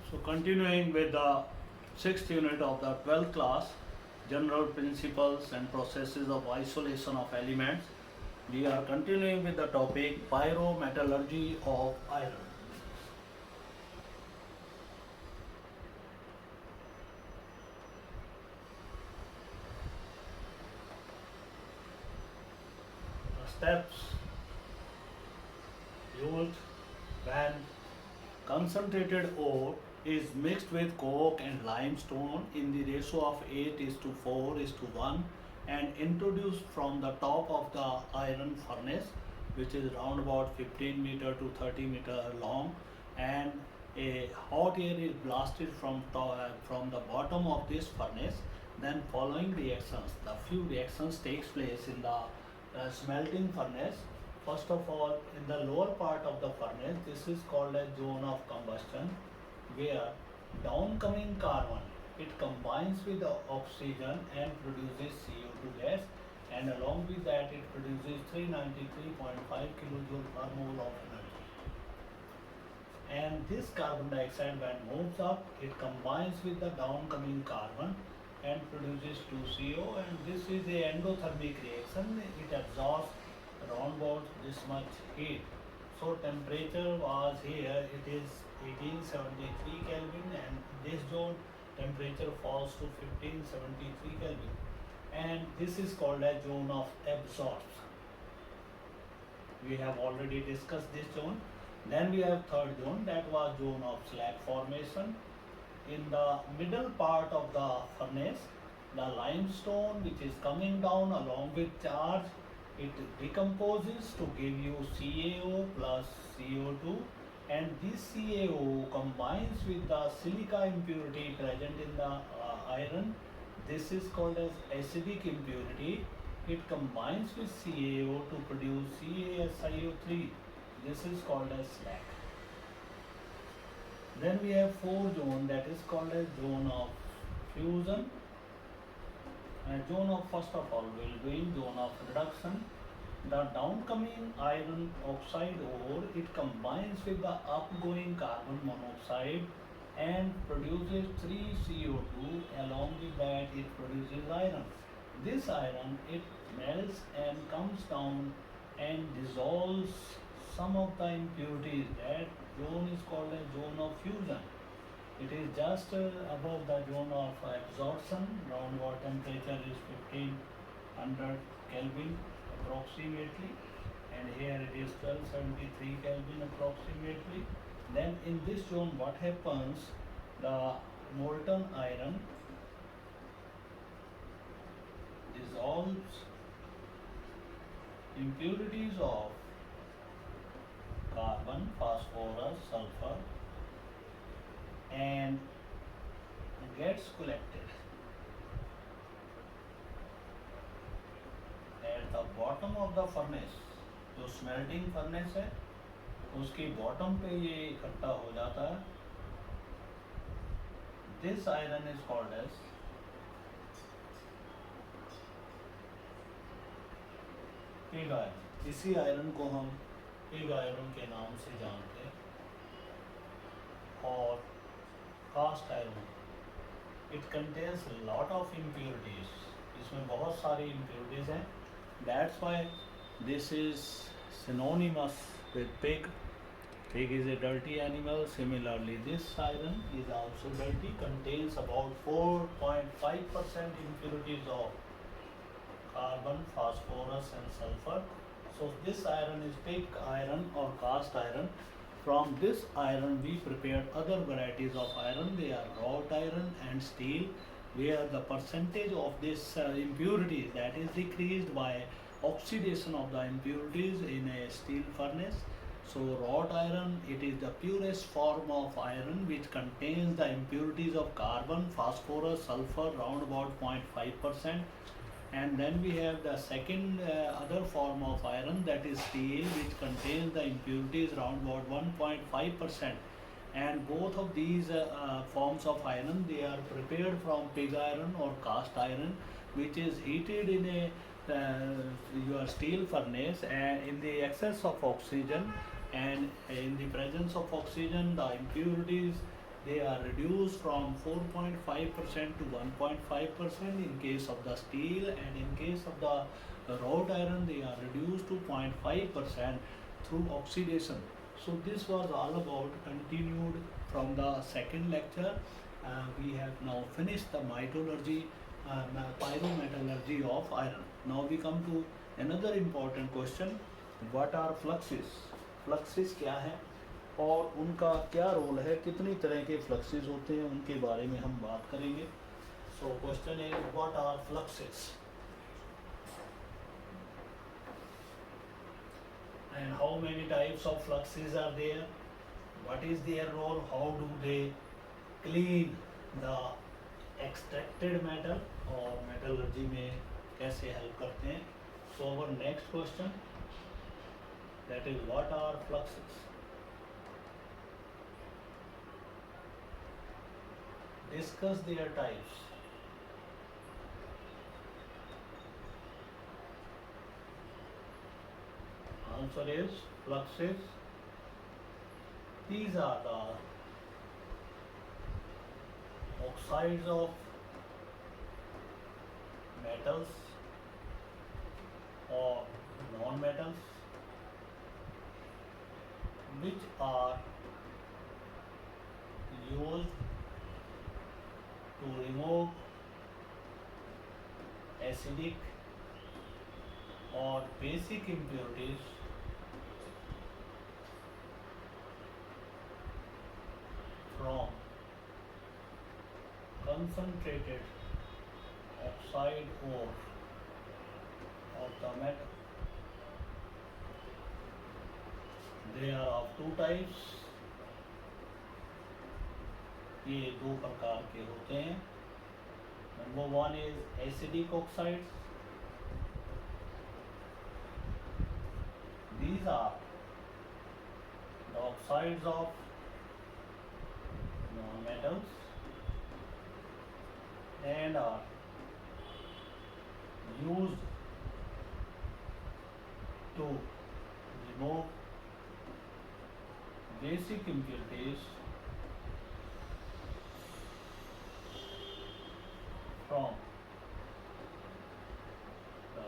So continuing with the sixth unit of the 12th class, general principles and processes of isolation of elements, we are continuing with the topic pyrometallurgy of iron. The steps used when concentrated ore is mixed with coke and limestone in the ratio of 8 is to 4 is to 1 and introduced from the top of the iron furnace, which is round about 15 meter to 30 meter long, and a hot air is blasted from the bottom of this furnace. Then following reactions, the few reactions takes place in the smelting furnace. First of all, in the lower part of the furnace, this is called a zone of combustion, where downcoming carbon, it combines with the oxygen and produces CO2 gas, and along with that it produces 393.5 kilojoule per mole of energy. And this carbon dioxide, when moves up, it combines with the downcoming carbon and produces 2CO, and this is a endothermic reaction. It absorbs around about this much heat. So temperature was here, it is 1873 Kelvin, and this zone temperature falls to 1573 Kelvin, and this is called a zone of absorption. We have already discussed this zone. Then we have third zone, that was zone of slag formation. In the middle part of the furnace, the limestone which is coming down along with charge, it decomposes to give you CaO plus CO2, and this CaO combines with the silica impurity present in the iron. This is called as acidic impurity. It combines with CaO to produce CaSiO3. This is called as slag. Then we have fourth zone, that is called as zone of fusion. And zone of, first of all, we will doing zone of reduction. The downcoming iron oxide ore, it combines with the upgoing carbon monoxide and produces 3CO2. Along with that, it produces iron. This iron, it melts and comes down and dissolves some of the impurities. That zone is called a zone of fusion. It is just above the zone of absorption. Round water temperature is 1500 Kelvin approximately, and here it is 1273 Kelvin approximately. Then in this zone, what happens? The molten iron dissolves impurities of carbon, phosphorus, sulfur, and gets collected at the bottom of the furnace. जो smelting furnace है उसकी bottom पे ये इकट्ठा हो जाता है. This iron is called as pig iron. इसी आयरन को हम पिग आयरन के नाम से जानते हैं. और cast iron, it contains lot of impurities. इसमें बहुत सारी इम्प्योरिटीज हैं. That's why this is synonymous with pig. Pig is a dirty animal. Similarly, this iron is also dirty, contains about 4.5% impurities of carbon, phosphorus and sulfur. So this iron is pig iron or cast iron. From this iron we prepared other varieties of iron. They are wrought iron and steel, where the percentage of this impurity that is decreased by oxidation of the impurities in a steel furnace. So wrought iron, it is the purest form of iron which contains the impurities of carbon, phosphorus, sulfur round about 0.5%. And then we have the second other form of iron, that is steel, which contains the impurities around about 1.5%. And both of these forms of iron, they are prepared from pig iron or cast iron, which is heated in a your steel furnace and in the excess of oxygen, and in the presence of oxygen the impurities they are reduced from 4.5% to 1.5% in case of the steel, and in case of the wrought iron they are reduced to 0.5% through oxidation. So this was all about continued from the second lecture. We have now finished the metallurgy, pyrometallurgy of iron. Now we come to another important question: what are fluxes? Fluxes क्या है और उनका क्या role है, कितनी तरह के fluxes होते हैं, उनके बारे में हम बात करेंगे. So question is what are fluxes and how many types of fluxes are there, what is their role, how do they clean the extracted metal और metallurgy में कैसे help करते हैं. So our next question, that is what are fluxes. Discuss their types. Answer is fluxes. These are the oxides of metals or non-metals which are used to remove acidic or basic impurities from concentrated oxide ore of the metal. They are of two types. ये दो प्रकार के होते हैं. Number one is acidic oxides. These are the oxides of non-metals and are used to remove basic impurities from the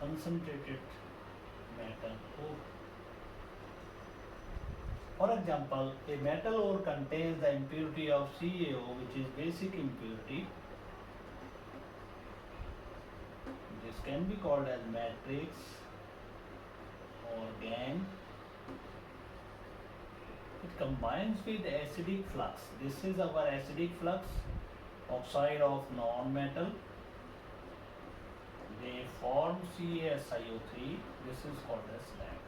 concentrated metal ore. For example, a metal ore contains the impurity of CaO, which is basic impurity. This can be called as matrix or gangue. It combines with acidic flux. This is our acidic flux, oxide of non-metal. They form CaSiO3. This is called as slag.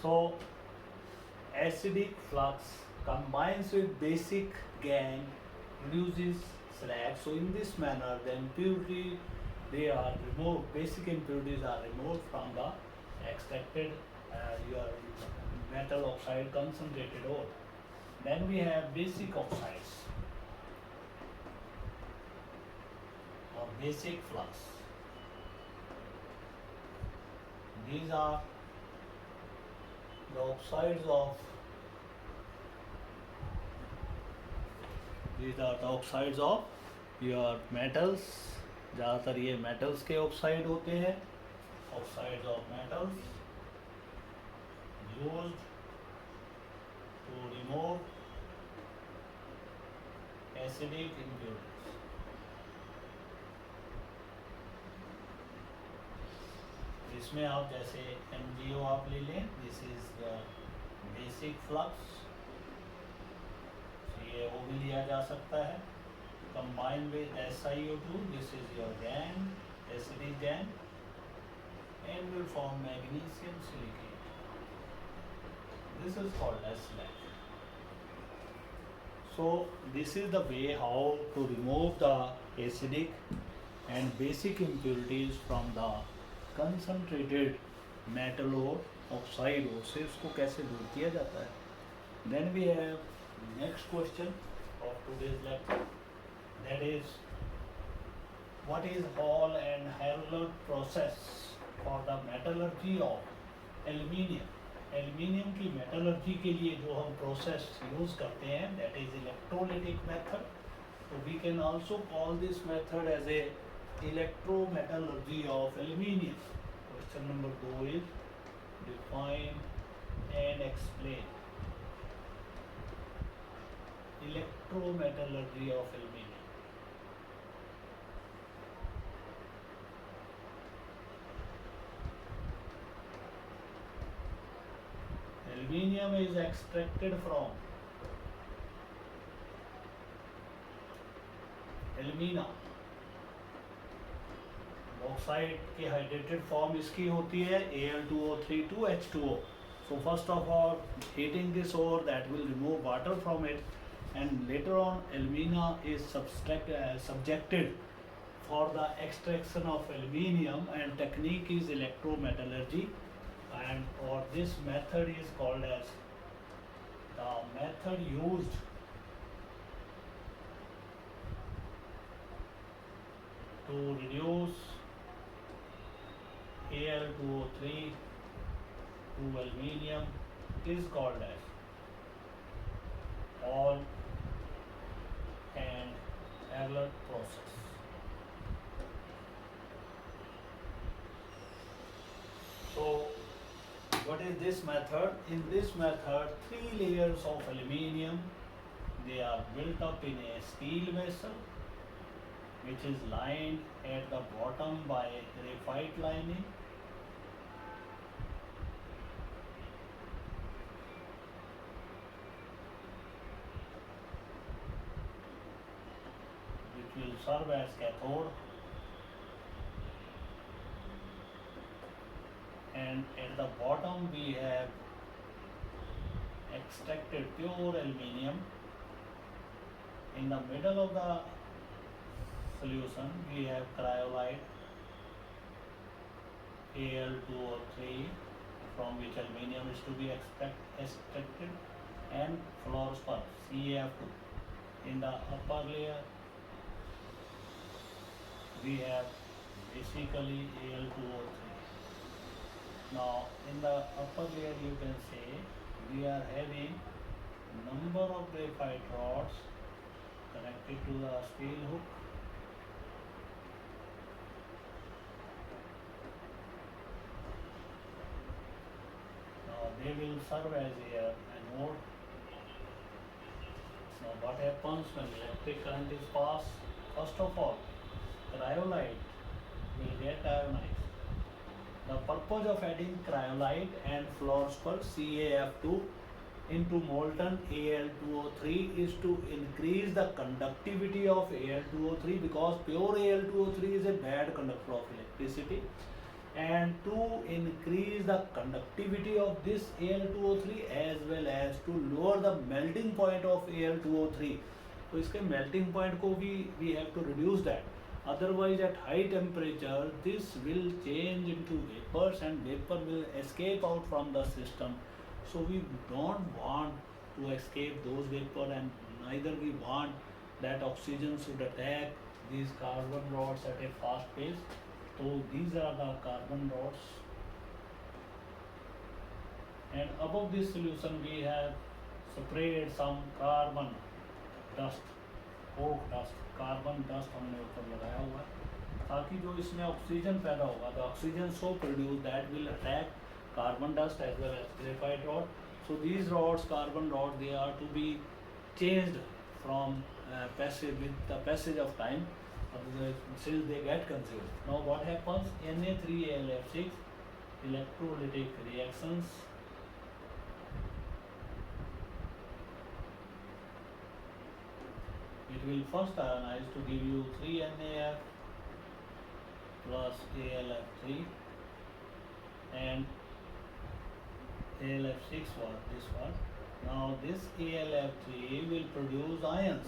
So acidic flux combines with basic gangue, produces slag. So in this manner the impurity, they are removed, basic impurities are removed from the extracted your metal oxide concentrated ore. Then we have basic oxides or basic flux. These are the oxides of your metals. ज़्यादातर ये metals के oxide होते हैं. Oxides of metals used to remove acidic impurities. इसमें आप जैसे MgO आप ले लें. This is the basic flux. CaO भी लिया जा सकता है. Combined with SiO2, this is your gangue, acidic gangue, and will form magnesium silicate. This is called as slag. So this is the way how to remove the acidic and basic impurities from the concentrated metal or oxide ore से उसको कैसे दूर किया जाता है. Then we have next question of today's lecture, that is what is Hall and Heroult process for the metallurgy of aluminium. Aluminium की metallurgy के लिए जो हम प्रोसेस यूज़ करते हैं that is electrolytic method. So we can also call this method as a electrometallurgy of aluminium. Question number 2 is define and explain electrometallurgy of aluminium. Aluminium is extracted from alumina. Bauxite की hydrated form इसकी होती है Al2O3 to H2O. So first of all, heating this ore that will remove water from it, and later on alumina is subjected for the extraction of aluminium, and technique is electrometallurgy, and or this method is called as the method used to reduce Al2O3 to aluminium is called as Hall and Heller process. So what is this method? In this method, 3 layers of aluminium, they are built up in a steel vessel which is lined at the bottom by graphite lining. Which will serve as cathode, and at the bottom we have extracted pure aluminium. In the middle of the solution we have cryolite Al2O3 from which aluminium is to be extracted, and fluorspar CaF2. In the upper layer we have basically Al2O3. Now in the upper layer you can say we are having number of graphite rods connected to the steel hook. Now they will serve as a anode. Now what happens when electric current is passed? First of all, cryolite will get ionized. The purpose of adding cryolite and fluorspar CaF2 into molten Al2O3 is to increase the conductivity of Al2O3, because pure Al2O3 is a bad conductor of electricity, and to increase the conductivity of this Al2O3 as well as to lower the melting point of Al2O3. तो इसके melting point को भी we have to reduce that. Otherwise at high temperature this will change into vapors and vapor will escape out from the system. So we don't want to escape those vapor, and neither we want that oxygen should attack these carbon rods at a fast pace. So these are the carbon rods, and above this solution we have sprayed some carbon dust, coke dust, carbon dust हमने ऊपर लगाया हुआ है ताकि जो इसमें oxygen पैदा होगा the oxygen so produced that will attack carbon dust as well as graphite rod. So these rods, carbon rods, they are to be changed from passage with the passage of time, since they get consumed. Now what happens? Na3Al6 electrolytic reactions. It will first ionize to give you 3NaF plus AlF3, and AlF6 was this one. Now this AlF3 will produce ions.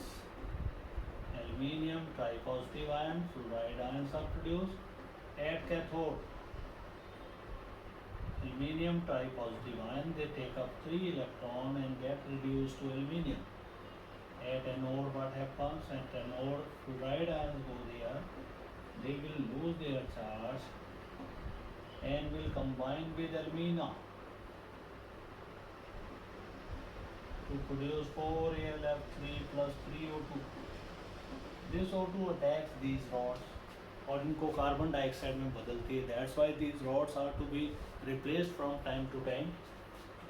Aluminium tripositive ion, fluoride ions are produced at cathode. Aluminium tripositive ion, they take up 3 electron and get reduced to aluminium. At anode what happens? At anode fluoride ions go there, they will lose their charge and will combine with alumina to produce 4AlF3 plus 3O2. This O2 attacks these rods और इनको carbon dioxide में बदलती है. That's why these rods are to be replaced from time to time.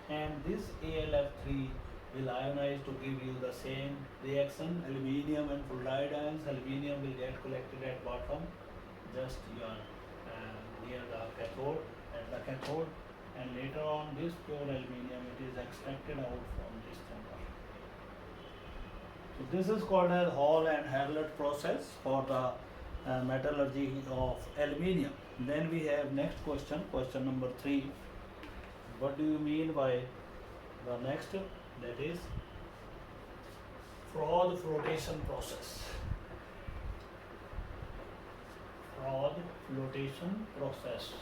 And this AlF3 will ionize to give you the same reaction. Aluminium and fluoride ions. Aluminium will get collected at bottom, just your near the cathode, at the cathode, and later on this pure aluminium it is extracted out from this chamber. So this is called as Hall and Harlot process for the metallurgy of aluminium. Then we have next question, question number 3. What do you mean by the next? That is Froth flotation process. Froth flotation process.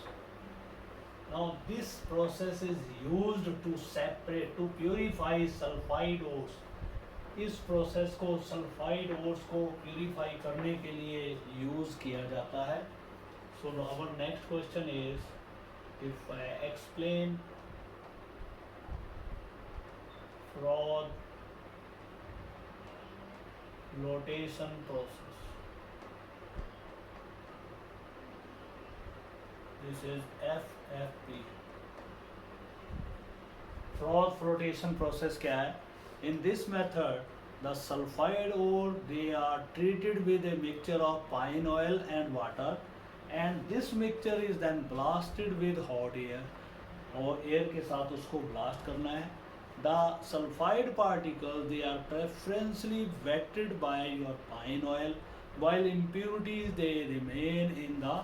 Now this process is used to separate, to purify sulfide ores. इस process को sulphide ores को purify करने के लिए use किया जाता है. So our next question is, if I explain Froth flotation process. This is FFP. Froth flotation process क्या है? In this method, the sulfide ore they are treated with a mixture of pine oil and water, and this mixture is then blasted with hot air. और air के साथ उसको blast करना है. The sulfide particles they are preferentially wetted by your pine oil, while impurities they remain in the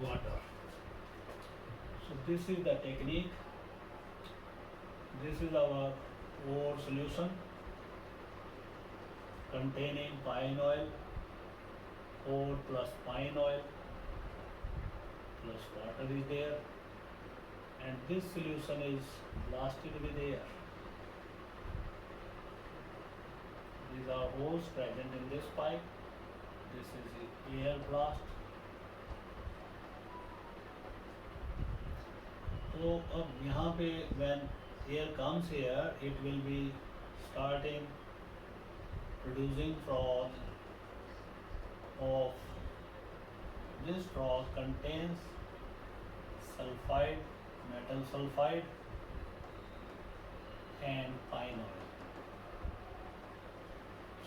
water. So this is the technique. This is our ore solution containing pine oil, ore plus pine oil plus water is there, and this solution is blasted with air. These are holes present in this pipe. This is the air blast. तो अब यहाँ पे when air comes here, it will be starting producing froth. Of this froth contains sulfide, metal sulfide, and pine oil.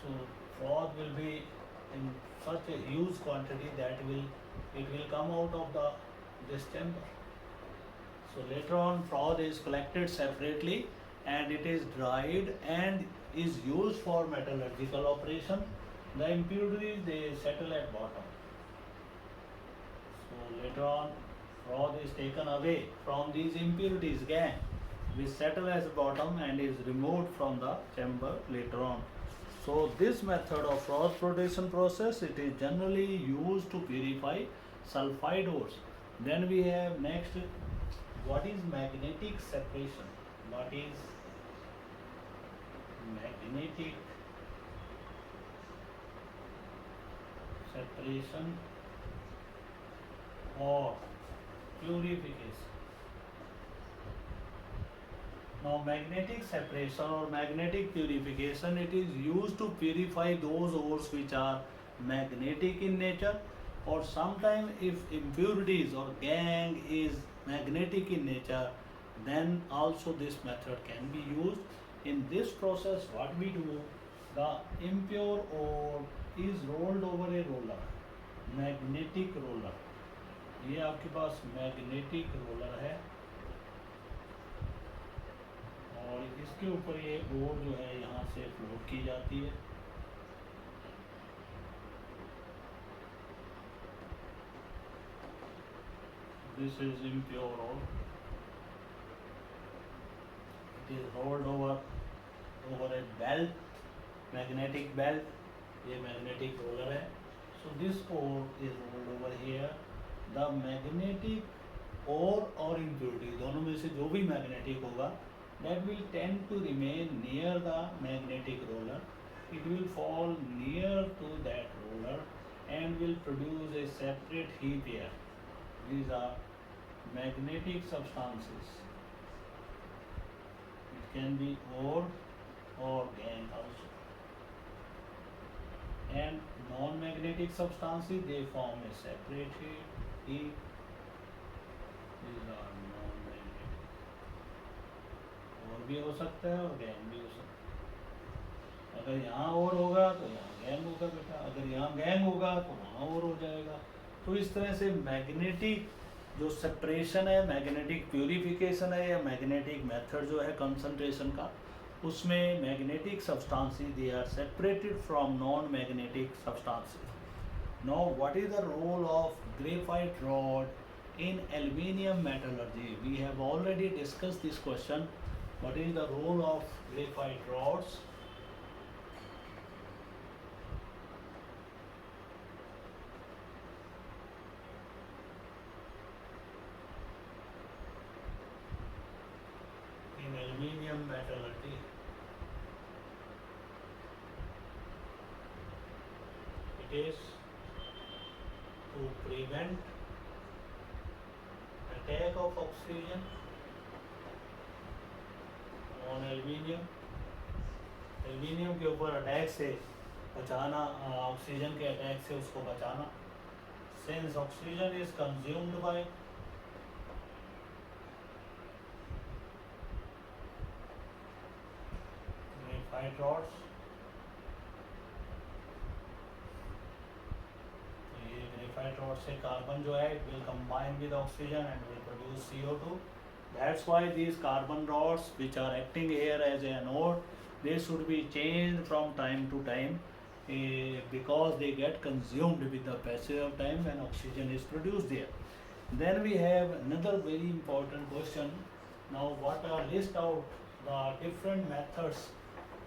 So froth will be in such a huge quantity that it will come out of this chamber. So later on froth is collected separately and it is dried and is used for metallurgical operation. The impurities they settle at bottom. So later on froth is taken away from these impurities again, which settle as bottom and is removed from the chamber later on. So this method of froth flotation process, it is generally used to purify sulfide ores. Then we have next, what is magnetic separation? What is magnetic separation or purification? Now magnetic separation or magnetic purification, it is used to purify those ores which are magnetic in nature, or sometimes if impurities or gangue is magnetic in nature, then also this method can be used. In this process what we do, the impure ore is rolled over a roller, magnetic roller. ये आपके पास magnetic roller है और इसके ऊपर ये ओर जो है यहाँ से फ्लोट की जाती है. This is impure ore. It is rolled over a belt, magnetic belt. ये magnetic roller है. So this ore is rolled over here. The magnetic ore और impurity दोनों में से जो भी magnetic होगा, that will tend to remain near the magnetic roller. It will fall near to that roller and will produce a separate heap here. These are magnetic substances. It can be ore or gangue also. And non-magnetic substances, they form a separate heat. These are non-magnetic. और भी हो सकता है और gang भी हो सकता है। अगर यहाँ और होगा तो यहाँ गैंग होगा बेटा, अगर यहाँ गैंग होगा तो वहाँ और हो जाएगा। तो इस तरह से मैग्नेटिक जो सेपरेशन है, मैग्नेटिक प्यूरिफिकेशन है या मैग्नेटिक मेथड जो है कंसंट्रेशन का, उसमें magnetic substances they are separated from non magnetic substances. Now what is the role of graphite rod in aluminium metallurgy? We have already discussed this question. What is the role of graphite rods? In aluminium metallurgy? It is to prevent attack of oxygen on aluminium. Aluminium के ऊपर attack से बचाना, oxygen के attack से उसको बचाना. Since oxygen is consumed by graphite rods, तो ये graphite rod से कार्बन जो है it will combine with oxygen and will produce CO2. That's why these carbon rods which are acting here as an anode, they should be changed from time to time because they get consumed with the passage of time when oxygen is produced there. Then we have another very important question. Now what are list out the different methods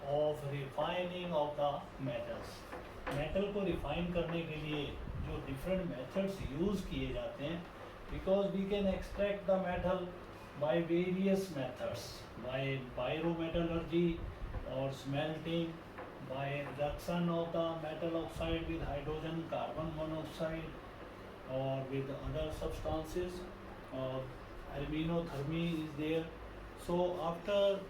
of refining of the metals. Metal को refine करने के लिए जो different methods use किए जाते हैं, because we can extract the metal by various methods, by pyrometallurgy or smelting, by reduction of the metal oxide with hydrogen carbon monoxide or with other substances, or aluminothermy is there. So after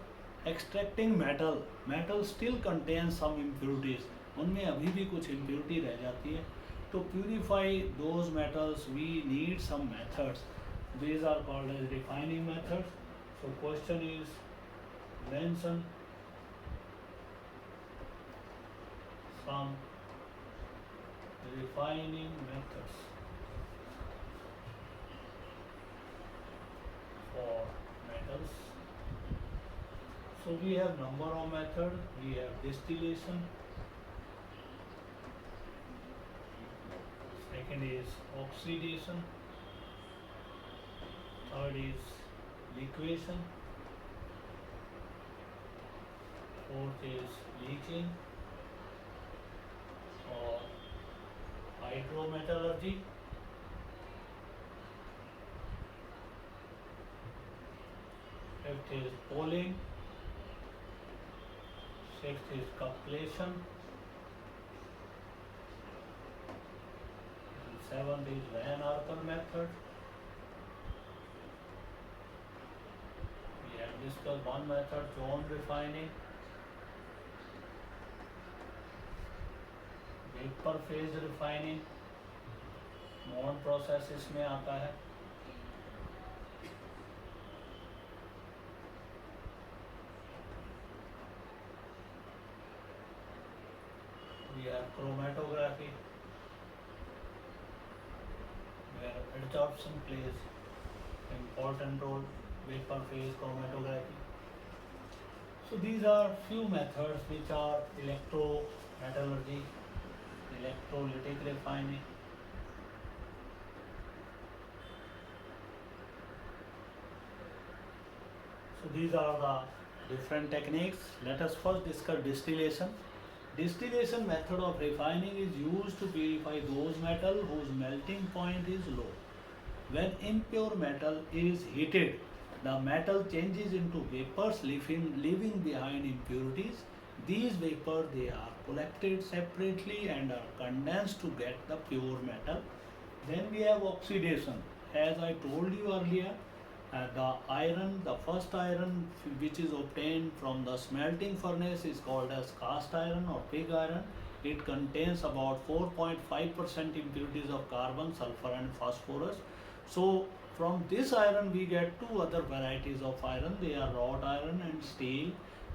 extracting metal, metal still contains some impurities, उनमें अभी भी कुछ impurity रह जाती है. To purify those metals we need some methods. These are called as refining methods. So question is, mention some refining methods for metals. So we have number of methods. We have distillation. Second is oxidation. Third is liquation. Fourth is leaching or hydrometallurgy. Fifth is pulling. Sixth is completion. And seventh is Van Arpen method. Discuss one method, zone refining. Vapor phase refining, मोन process इसमें आता है. We have chromatography, where adsorption plays important role. Vapor phase chromatography. So these are few methods which are electrometallurgy, electrolytic refining. So these are the different techniques. Let us first discuss distillation. Distillation method of refining is used to purify those metal whose melting point is low. When impure metal is heated, the metal changes into vapors, leaving behind impurities. These vapors, they are collected separately and are condensed to get the pure metal. Then we have oxidation. As I told you earlier, The first iron which is obtained from the smelting furnace is called as cast iron or pig iron. It contains about 4.5% impurities of carbon, sulfur, and phosphorus. So, from this iron we get two other varieties of iron. They are wrought iron and steel.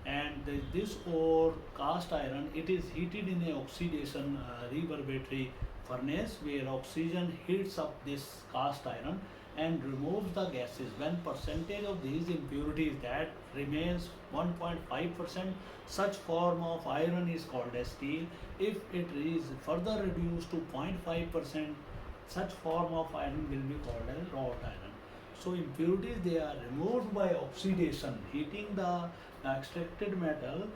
And this ore, cast iron, it is heated in a oxidation reverberatory furnace where oxygen heats up this cast iron and removes the gases. When percentage of these impurities that remains 1.5%, such form of iron is called as steel. If it is further reduced to 0.5%, such form of iron will be called as wrought iron. So impurities, they are removed by oxidation. Heating the extracted metal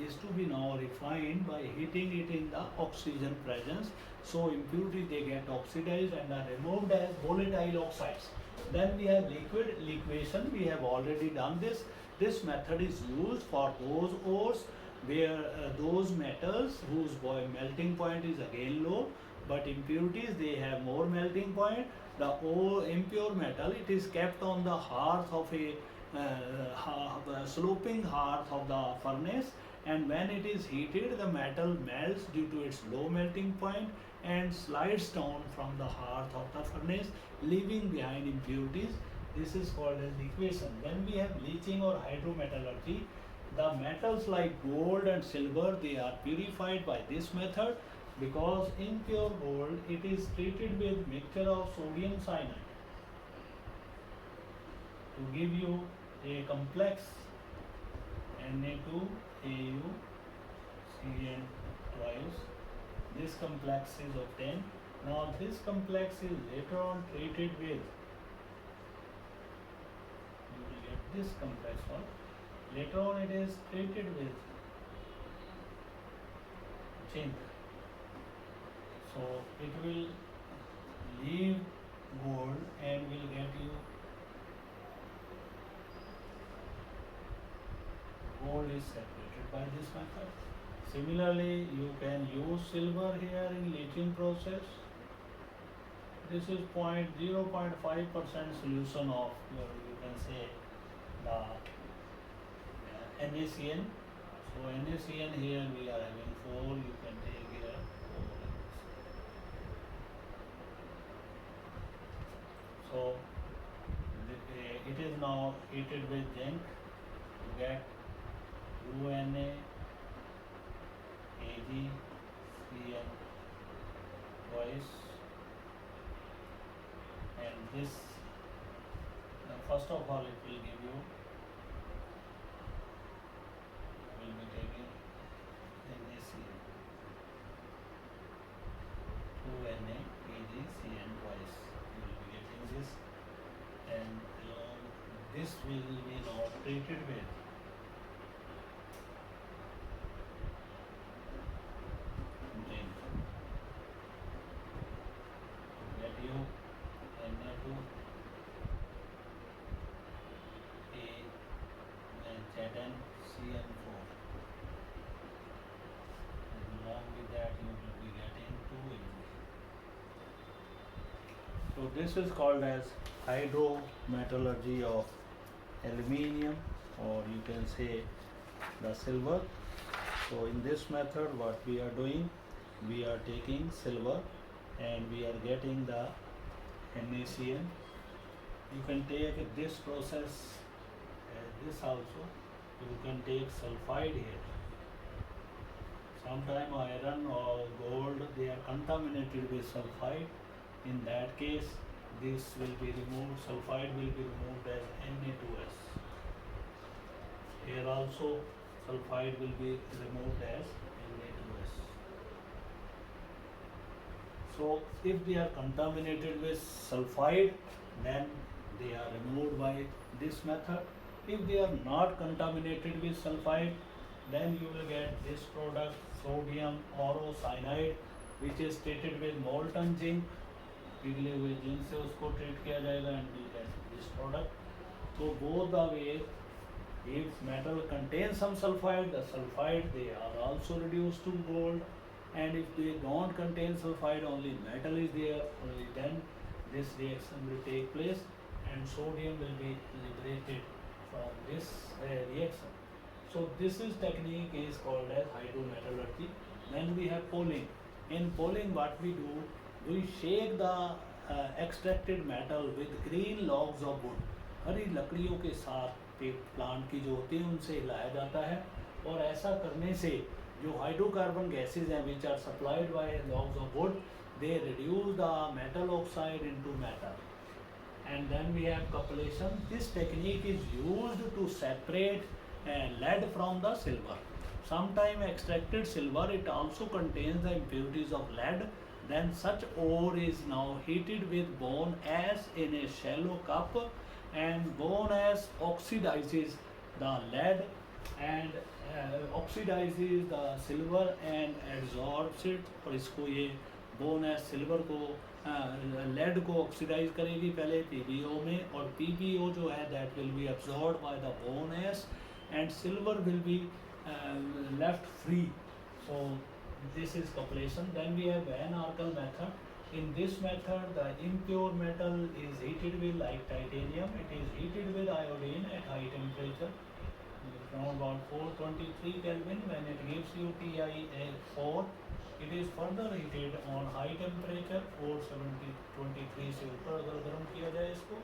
is to be now refined by heating it in the oxygen presence. So impurities, they get oxidized and are removed as volatile oxides. Then we have liquefaction. We have already done this. This method is used for those ores where those metals whose melting point is again low, but impurities, they have more melting point. The impure metal, it is kept on the hearth of a sloping hearth of the furnace, and when it is heated the metal melts due to its low melting point and slides down from the hearth of the furnace, leaving behind impurities. This is called as liquefaction. Then we have leaching or hydrometallurgy. The metals like gold and silver, they are purified by this method because in pure gold it is treated with mixture of sodium cyanide to give you a complex Na2Au Cn twice. This complex is obtained. Now this complex is later on treated with, you will get this complex one. Later on it is treated with zinc. So it will leave gold and will get you gold is separated by this method. Similarly, you can use silver here in leaching process. This is 0.5% solution of your, you can say, the NaCN. So NaCN here we are having 4, you can take here 4. So it is now heated with zinc to get UNA AgCN twice, and this first of all it will give you, will be taking NaCN 2Na AgCN twice. You will be getting this, and along this will be now treated with zinc to get you Na2 ZnCN4, and along with that you will be getting 2 Ag. So this is called as hydrometallurgy of aluminium, or you can say the silver. So in this method what we are doing, we are taking silver and we are getting the NaCN. You can take this process, this also, you can take sulfide here. Sometime iron or gold, they are contaminated with sulfide. In that case, this will be removed, sulfide will be removed as Na2S. Here also sulfide will be removed as Na2S. So if they are contaminated with sulfide, then they are removed by this method. If they are not contaminated with sulfide, then you will get this product, sodium orocyanide, which is treated with molten zinc. पिघले हुए zinc से उसको treat किया जाएगा and we get this product. So both the way, if metal contains some sulfide, the sulfide they are also reduced to gold, and if they don't contain sulfide, only metal is there, only then this reaction will take place and sodium will be liberated from this reaction. So this is technique is called as hydrometallurgy. Then we have pulling. In pulling, what we do, we shake the extracted metal with green logs of wood. हरी लकड़ियों के साथ plant की जो होती है उनसे हिलाया जाता है, और ऐसा करने से जो हाइड्रोकार्बन गैसेज हैं which are supplied by logs of wood, they reduce the metal oxide into metal. And then we have cupellation. This technique is used to separate lead from the silver. Sometime extracted silver, it also contains the impurities of lead. Then such ore is now heated with bone ash in a shallow cup, and bone ash oxidizes the lead and oxidizes the silver and absorbs it. और इसको ये bone ash silver को lead को oxidise करेगी पहले PbO में, और PbO जो है that will be absorbed by the bone ash and silver will be left free. So this is cupellation. Then we have Van Arkel method. In this method, the impure metal is heated with, like titanium, it is heated with iodine at high temperature, around about 423 Kelvin. When it gives you Ti4, it is further heated on high temperature 423 से ऊपर अगर गर्म किया जाए इसको,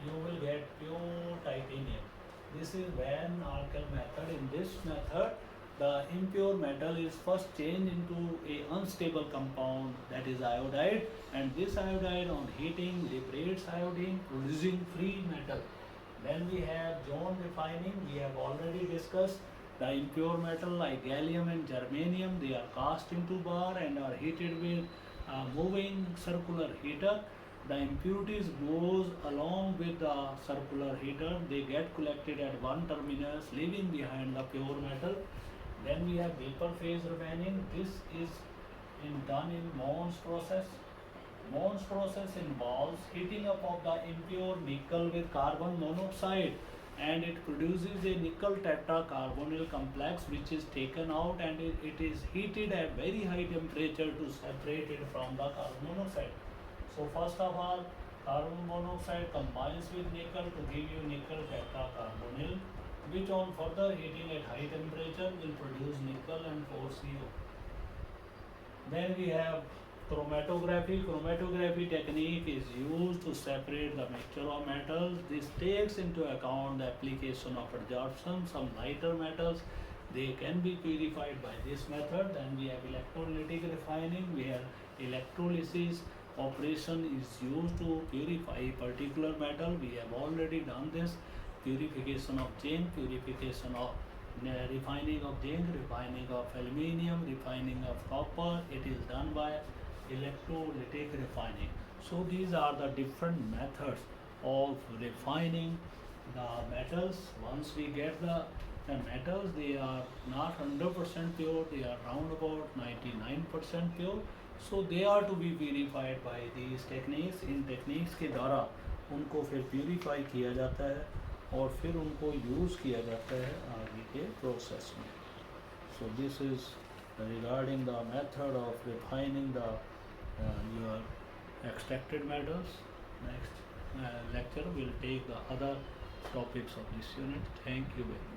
you will get pure titanium. This is Van Arkel method. In this method, the impure metal is first changed into a unstable compound, that is iodide, and this iodide on heating liberates iodine, producing free metal. Then we have zone refining. We have already discussed the impure metal like gallium and germanium. They are cast into bar and are heated with a moving circular heater. The impurities goes along with the circular heater. They get collected at one terminus, leaving behind the pure metal. Then we have vapor phase refining. This is done in Mons process. Mons process involves heating up of the impure nickel with carbon monoxide, and it produces a nickel tetracarbonyl complex which is taken out, and it is heated at very high temperature to separate it from the carbon monoxide. So first of all, carbon monoxide combines with nickel to give you nickel tetracarbonyl, which on further heating at high temperature will produce nickel and 4CO. Then we have chromatography. Chromatography technique is used to separate the mixture of metals. This takes into account the application of adsorption. Some lighter metals, they can be purified by this method. Then we have electrolytic refining, where electrolysis operation is used to purify a particular metal. We have already done this. Purification of zinc, purification of refining of zinc, refining of aluminium, refining of copper. It is done by electrolytic refining. So these are the different methods of refining the metals. Once we get the metals, they are not 100% pure, they are round about 99% pure. So they are to be purified by these techniques. In techniques के द्वारा उनको फिर purify किया जाता है और फिर उनको यूज़ किया जाता है आगे के प्रोसेस में. So this is regarding the method of refining the your extracted metals. Next lecture will take the other topics of this unit. Thank you very much.